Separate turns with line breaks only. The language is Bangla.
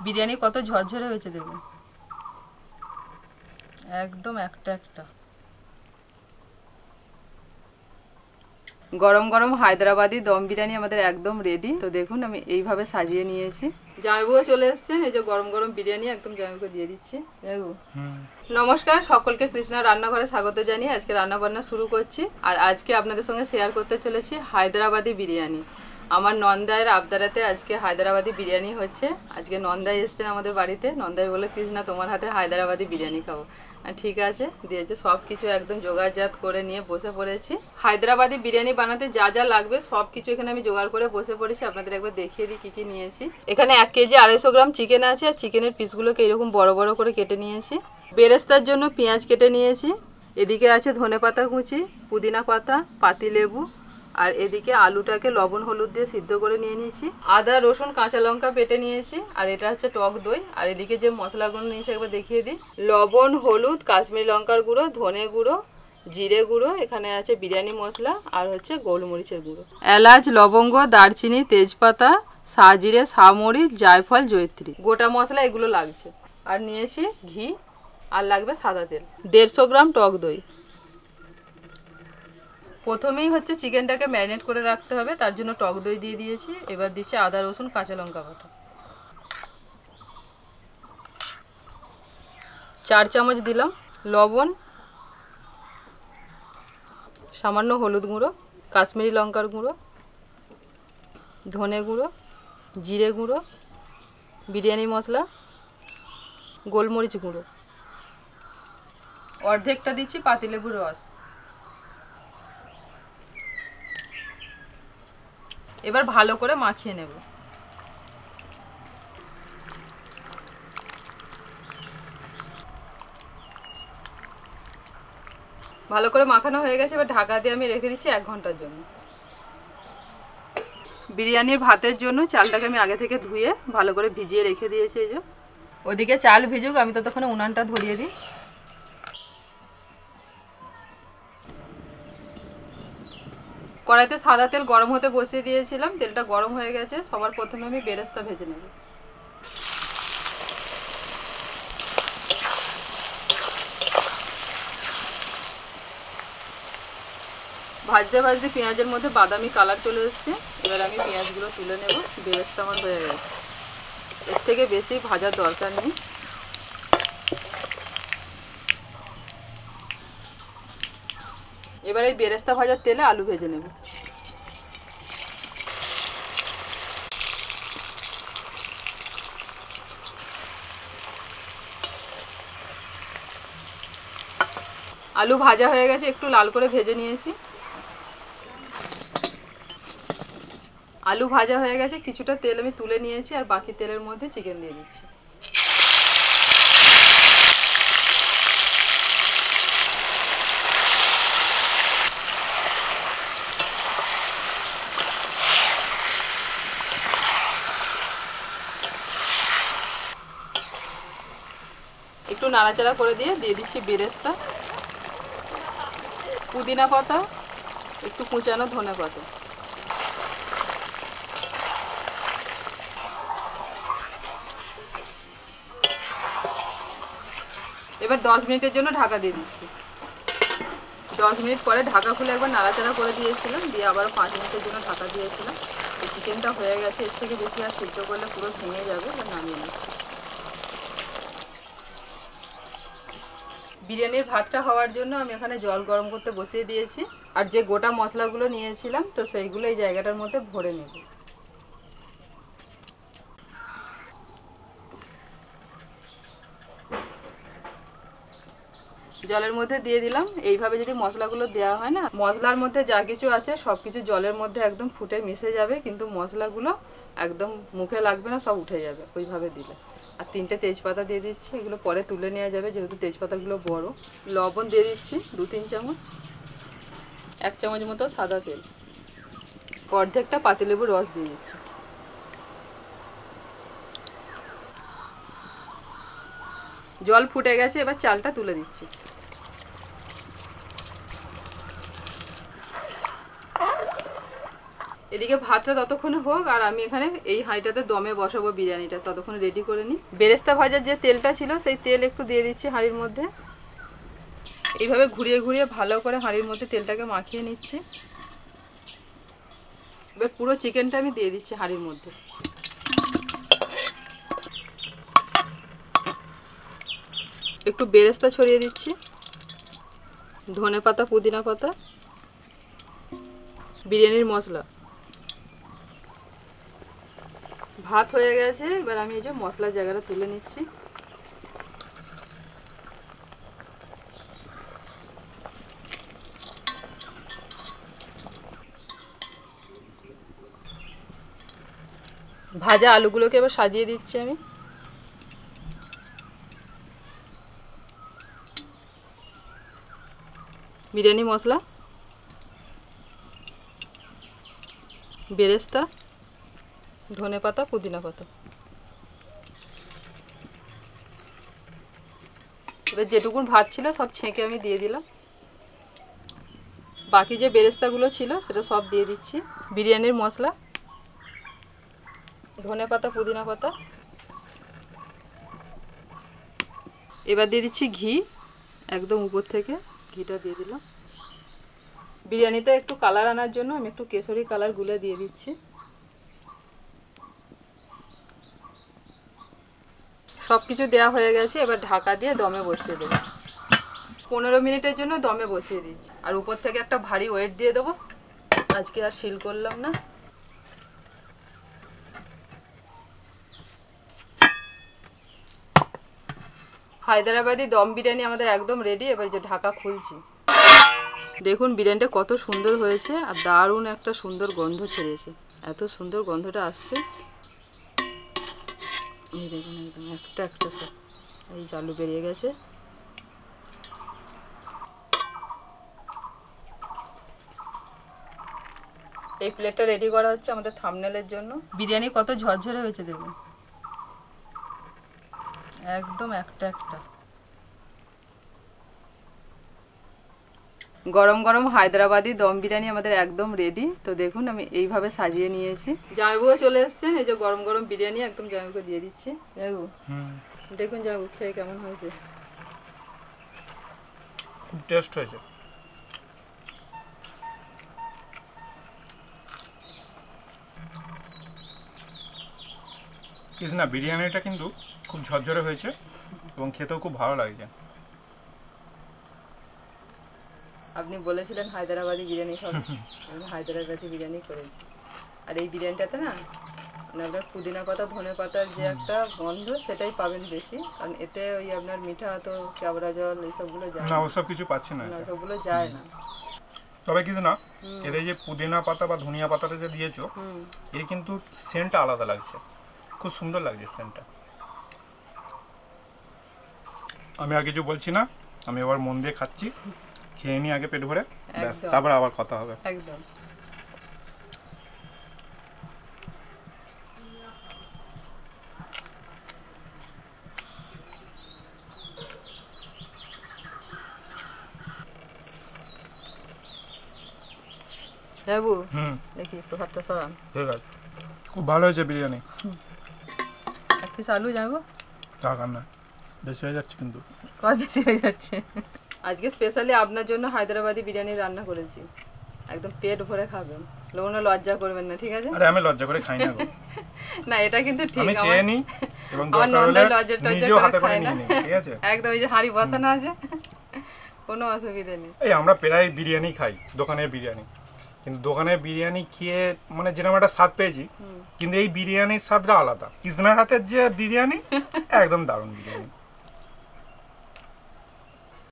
বিরিয়ানি কত ঝরঝরে হয়েছে দেখুন, একদম একটা একটা। গরম গরম হায়দ্রাবাদি দম বিরিয়ানি আমাদের একদম রেডি। তো দেখুন আমি এইভাবে সাজিয়ে নিয়েছি। জামাইবাবুও চলে এসছে, এই যে গরম গরম বিরিয়ানি একদম জামাইবাবুকে দিয়ে দিচ্ছি। নমস্কার সকলকে, কৃষ্ণা রান্নাঘরে স্বাগত জানিয়ে আজকে রান্না বান্না শুরু করছি। আর আজকে আপনাদের সঙ্গে শেয়ার করতে চলেছি হায়দ্রাবাদি বিরিয়ানি। আমার নন্দায়ের আবদারাতে আজকে হায়দ্রাবাদি বিরিয়ানি হচ্ছে। আজকে নন্দাই এসছেন আমাদের বাড়িতে। নন্দাই বলে, কৃষ্ণা তোমার হাতে হায়দ্রাবাদি বিরিয়ানি খাবো। ঠিক আছে, দিয়েছে। সব কিছু একদম জোগাড়জাত করে নিয়ে বসে পড়েছি। হায়দ্রাবাদি বিরিয়ানি বানাতে যা যা লাগবে সব কিছু এখানে আমি জোগাড় করে বসে পড়েছি। আপনাদের একবার দেখিয়ে দিই কি কি নিয়েছি। এখানে 1 কেজি 250 গ্রাম চিকেন আছে। আর চিকেনের পিসগুলোকে এরকম বড় বড় করে কেটে নিয়েছি। বেরেস্তার জন্য পেঁয়াজ কেটে নিয়েছি। এদিকে আছে ধনেপাতা কুচি, পুদিনা পাতা, পাতিলেবু, আর এদিকে আলুটাকে লবণ হলুদ দিয়ে সিদ্ধ করে নিয়ে নিয়েছি। আদা রসুন কাঁচা লঙ্কা বেটে নিয়েছি। আর এটা হচ্ছে টক দই। আর এদিকে যে মশলাগুলো নিয়েছি একবার দেখিয়ে দিই। লবণ, হলুদ, কাশ্মীরি লঙ্কার গুঁড়ো, ধনে গুঁড়ো, জিরে গুঁড়ো, এখানে আছে বিরিয়ানি মশলা, আর হচ্ছে গোলমরিচের গুঁড়ো। এলাচ, লবঙ্গ, দারচিনি, তেজপাতা, সাজিরে, সামরিচ, জায়ফল, জয়িত্রী, গোটা মশলা এগুলো লাগছে। আর নিয়েছি ঘি, আর লাগবে সাদা তেল। 150 গ্রাম টক দই। প্রথমেই হচ্ছে চিকেনটাকে ম্যারিনেট করে রাখতে হবে, তার জন্য টক দই দিয়ে দিয়েছি। এবার দিচ্ছি আদা রসুন কাঁচা লঙ্কা বাটা। 4 চামচ দিলাম লবণ, সামান্য হলুদ গুঁড়ো, কাশ্মীরি লঙ্কার গুঁড়ো, ধনে গুঁড়ো, জিরে গুঁড়ো, বিরিয়ানি মশলা, গোলমরিচ গুঁড়ো। অর্ধেকটা দিচ্ছি পাতিলেবুর রস। এবার ভালো করে মাখিয়ে নেব। ভালো করে মাখানো হয়ে গেছে। এবার ঢাকা দিয়ে আমি রেখে দিচ্ছি 1 ঘন্টার জন্য। বিরিয়ানির ভাতের জন্য চালটাকে আমি আগে থেকে ধুয়ে ভালো করে ভিজিয়ে রেখে দিয়েছি। এই যে ওদিকে চাল ভিজুক, আমি ততক্ষণে উনানটা ধরিয়ে দিই। কড়াইতে সাদা তেল গরম হতে বসিয়ে দিয়েছিলাম। তেলটা গরম হয়ে গেছে। সবার প্রথমে আমি বেরেস্তা ভেজে নেব। ভাজতে ভাজতে পেঁয়াজের মধ্যে বাদামি কালার চলে এসছে। এবার আমি পেঁয়াজগুলো তুলে নেব। বেরেস্তা আমার হয়ে গেছে। এর থেকে বেশি ভাজার দরকার নেই। এবার এই বেরেস্তা ভাজার তেলে আলু ভেজে নেব। আলু ভাজা হয়ে গেছে, একটু লাল করে ভেজে নিয়েছি। আলু ভাজা হয়ে গেছে, কিছুটা তেল আমি তুলে নিয়েছি। আর বাকি তেলের মধ্যে চিকেন দিয়ে দিচ্ছি। একটু নাড়াচাড়া করে দিয়ে দিচ্ছি বেরেস্তা, পুদিনা পাতা, একটু কুচানো ধনে পাতা। এবার 10 মিনিটের জন্য ঢাকা দিয়ে দিচ্ছি। 10 মিনিট পরে ঢাকা খুলে একবার নাড়াচাড়া করে দিয়েছিলাম, দিয়ে আবার 5 মিনিটের জন্য ঢাকা দিয়েছিলাম। এই চিকেনটা হয়ে গেছে। এর থেকে বেশি আর সিদ্ধ করলে পুরো ভেঙে যাবে। এবার নামিয়ে নিচ্ছি। বিরিয়ানির ভাতটা হওয়ার জন্য আমি এখানে জল গরম করতে বসিয়ে দিয়েছি। আর যে গোটা মশলাগুলো নিয়েছিলাম তো সেইগুলো এই জায়গাটার মধ্যে ভরে নেব। জলের মধ্যে দিয়ে দিলাম। এইভাবে যদি মশলাগুলো দেওয়া হয় না, মশলার মধ্যে যা কিছু আছে সব কিছু জলের মধ্যে একদম ফুটে মিশে যাবে, কিন্তু মশলাগুলো একদম মুখে লাগবে না, সব উঠে যাবে ওইভাবে দিলে। আর 3টে তেজপাতা দিয়ে দিচ্ছি। এগুলো পরে তুলে নেওয়া যাবে যেহেতু তেজপাতাগুলো বড়। লবণ দিয়ে দিচ্ছি 2-3 চামচ। 1 চামচ মতো সাদা তেল। অর্ধেকটা পাতিলেবুর রস দিয়ে দিচ্ছি। জল ফুটে গেছে। এবার চালটা তুলে দিচ্ছি। এদিকে ভাতটা ততক্ষণে হোক, আর আমি এখানে এই হাঁড়িটাতে দমে বসাবো বিরিয়ানিটা, ততক্ষণে রেডি করে নিই। বেরেস্তা ভাজার যে তেলটা ছিল সেই তেল একটু দিয়ে দিচ্ছি হাঁড়ির মধ্যে। এইভাবে ঘুরিয়ে ঘুরিয়ে ভালো করে হাঁড়ির মধ্যে তেলটাকে মাখিয়ে নিচ্ছি। এবার পুরো চিকেনটা আমি দিয়ে দিচ্ছি হাঁড়ির মধ্যে। একটু বেরেস্তা ছড়িয়ে দিচ্ছি, ধনে পাতা, পুদিনা পাতা, বিরিয়ানির মশলা। ভাত হয়ে গেছে, এবার আমি এই যে মশলার জায়গাটা তুলে নিচ্ছি। ভাজা আলুগুলোকে এবার সাজিয়ে দিচ্ছি আমি। বিরিয়ানি মশলা, বেরেস্তা, ধনে পাতা, পুদিনা পাতা। এবার যেটুকুন ভাত ছিল সব ছেঁকে আমি দিয়ে দিলাম। বাকি যে বেরেস্তাগুলো ছিল সেটা সব দিয়ে দিচ্ছি। বিরিয়ানির মশলা, ধনে পাতা, পুদিনা পাতা। এবার দিয়ে দিচ্ছি ঘি, একদম উপর থেকে ঘিটা দিয়ে দিলাম। বিরিয়ানিতে একটু কালার আনার জন্য আমি একটু কেশরি কালার গুলে দিয়ে দিচ্ছি। সব কিছু দেওয়া হয়ে গেছে, এবার ঢাকা দিয়ে দমে বসিয়ে দেবো। 15 মিনিটের জন্য দমে বসিয়ে দিচ্ছি। আর উপর থেকে একটা ভারী ওয়েট দিয়ে দেবো, আজকে আর শিল করলাম না। হায়দ্রাবাদি দম বিরিয়ানি আমাদের একদম রেডি। এবার যে ঢাকা খুলছি, দেখুন বিরিয়ানিটা কত সুন্দর হয়েছে, আর দারুণ একটা সুন্দর গন্ধ ছেড়েছে। এত সুন্দর গন্ধটা আসছে, এই দেখুন একদম একটা একটা সব এই চালু বেরিয়ে গেছে। এই প্লেটটা রেডি করা হচ্ছে আমাদের থাম্বনেলের জন্য। বিরিয়ানি কত ঝরঝরে হয়েছে দেখুন, একদম একটা একটা। গরম গরম হায়দ্রাবাদি দম বিরিয়ানি আমাদের একদম রেডি। তো দেখুন আমি এইভাবে সাজিয়ে নিয়েছি। জামাইবাবু চলে এসছে, এই যে গরম গরম বিরিয়ানি একদম জামাইবাবুকে দিয়ে দিচ্ছি। জামাইবাবু দেখুন জামাইবাবু খেয়ে কেমন হয়েছে।
খুব টেস্ট হয়েছে। কৃষ্ণা, বিরিয়ানিটা কিন্তু খুব ঝরঝরে হয়েছে এবং খেতেও খুব ভালো লাগছে।
আপনি বলেছিলেন হায়দ্রাবাদি বিরিয়ানি খাবেন, আমি হায়দ্রাবাদি বিরিয়ানি করেছি। আর এই বিরিয়ানিটাতে না মানে আপনার পুদিনা পাতা, ধনে পাতার যে একটা গন্ধ সেটাই পাবেন বেশি, কারণ এতে ওই আপনার মিঠা তো কেওড়া জল এইসবগুলো যায়
না, ওসব কিছু পাচ্ছি না,
ওসবগুলো যায় না।
তবে কিছু না, এর এই যে পুদিনা পাতা বা ধনিয়া পাতাটা যে দিয়েছো, এর কিন্তু সেন্টটা আলাদা লাগছে, খুব সুন্দর লাগছে সেন্টটা। আমি আর কিছু বলছি না, আমি এবার মন দিয়ে খাচ্ছি। খেয়ে নিই আগে পেট ভরে, তারপর আবার কথা হবে।
একদম। বাবু দেখি একটু হাতটা সরান।
ঠিক আছে, খুব ভালো হয়েছে বিরিয়ানি।
এক পিস আলু যাবো,
টাকা না বেশি হয়ে যাচ্ছে কিন্তু।
কয় বেশি হয়ে যাচ্ছে? আজকে স্পেশালি আপনার জন্য হায়দ্রাবাদি বিরিয়ানি রান্না করেছি, একদম পেট ভরে খাবেন, লোকনা লজ্জা করবেন না, ঠিক আছে?
আরে আমি লজ্জা করে খাই না গো।
না এটা কিন্তু ঠিক,
আমি চেয়ে নি এবং
আমার
দরকার হলে
লজ্জা টজ্জা
নিজেও হাতে
করে
করে
খায় না,
নিয়ে নিই, ঠিক আছে?
একদম এই যে হাঁড়ি বসানো আছে, কোনো অসুবিধা নেই।
এই আমরা প্রায় বিরিয়ানি খাই, দোকানের বিরিয়ানি, কিন্তু দোকানের বিরিয়ানি খেয়ে মানে যেরকম একটা স্বাদ পেয়েছি, কিন্তু এই বিরিয়ানির স্বাদটা আলাদা। কৃষ্ণার হাতের যে বিরিয়ানি একদম দারুণ বিরিয়ানি।